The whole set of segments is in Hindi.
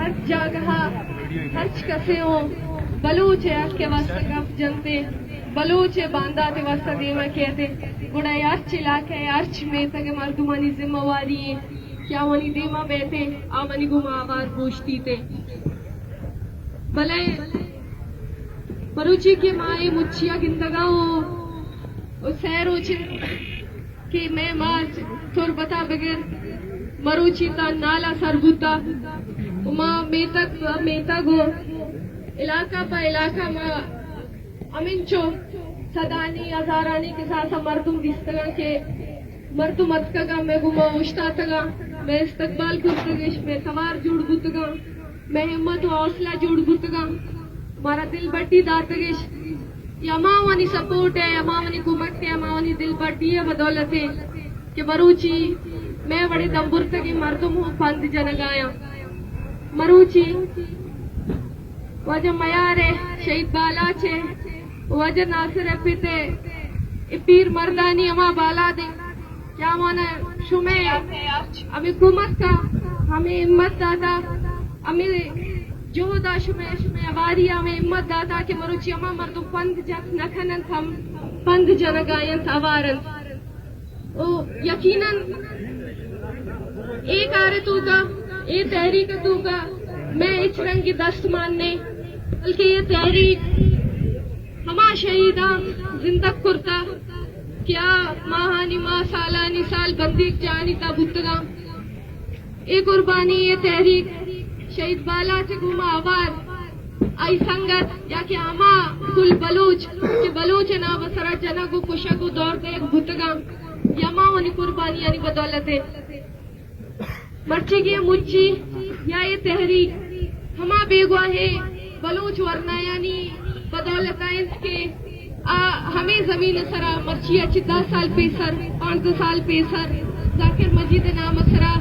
हर जगह हर्च कसे हो बलूच के वस्त गप जनते बलूच बांदा ते वस्त देवा कहते गुड़ा अर्च इलाके अर्च में तक मर्दुमानी जिम्मेवारी है क्या वनी देमा बैठे आमनी गुमा आवाज पूछती थे भले मरुची के माए मुच्छिया गिंदगाओ और सैर उछ कि मैं माज थोर बता बगैर मरुची ता नाला सरबुता उमा मेता गो इलाका पा इलाका मा अमिंचो सदानी हजारानी के साथ मर्दुम दिस्तगा के मर्दुम अतकगा मैं गुमा उश्ता तगा मैं इस्तकबाल कुर्तगिश मैं सवार जुड़ गुतगा मैं हिम्मत व हौसला जुड़ गुतगा मारा दिल बट्टी दातगिश यमावनी सपोर्ट है यमावनी कुमट है यमावनी दिल बट्टी है बदौलत है कि मरुची मैं बड़े दम्बुर तक मर्दुम हूँ पंद जनगाया मरुची वजह मयार है शहीद बाला छे वजह नासिर पिते पीर मर्दानी अमा बाला दे क्या माना शुमे अमी कुमत का हमें हिम्मत दाता हमें जोदा शुमे शुमे अवारी हमें हिम्मत दाता के मरुची अमा मर्दुम पंद जन नखनन हम पंद जनगायन अवारन ओ यकीनन एक आरतू का एक तहरीक तू का मैं इस रंग की दस्त मानने बल्कि ये तहरीक हमा शहीदा जिंदा कुर्ता क्या माहानी माह सालानी साल बंदीक जानी ता बुतगा ए कुर्बानी ये तहरीक शहीद बाला से घुमा आवाज आई संगत या कि अमा कुल बलूच के बलूच ना बसरा जना को कुशा को दौड़ दे बुतगा यमा वनी कुर्बानी यानी बदौलत है मर्ची की मुच्ची या ये तहरीक हमा बेगुआ है बलूच वरना यानी बदौलत इसके हमें जमीन सरा मर्ची अच्छी 10 साल पेसर 5 साल पेसर जाकिर मजीद नाम सरा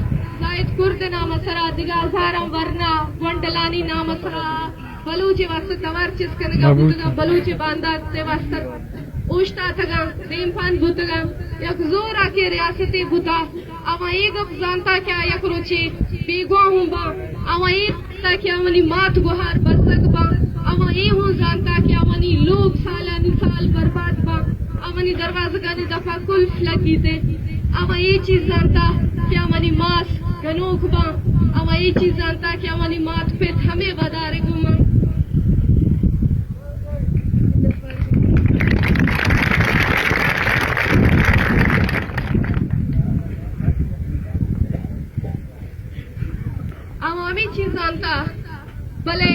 जायद कुर्द नाम सरा दिगा हजारम वरना वंडलानी नाम सरा बलूच वास्ते तवार चिस्कनगा बुतगा बलूच बांदा ते वास्ते उष्टा थगा देमफान बुतगा यक जोर आके रियासती बुता अवा एक अब जानता क्या यक रुचि बेगुआ हूँ बा अवा एक ताकि अवनी मात गुहार बसक बा अवा ये हूँ जानता कि अवनी लोग सालानी साल बर्बाद बा अवनी दरवाजा का दफा कुल्फ लगी थे अवा ये चीज जानता कि अवनी मास गनोख बा अवा ये चीज जानता कि अवनी मात पे हमें बदारे गुमा चीज जानता भले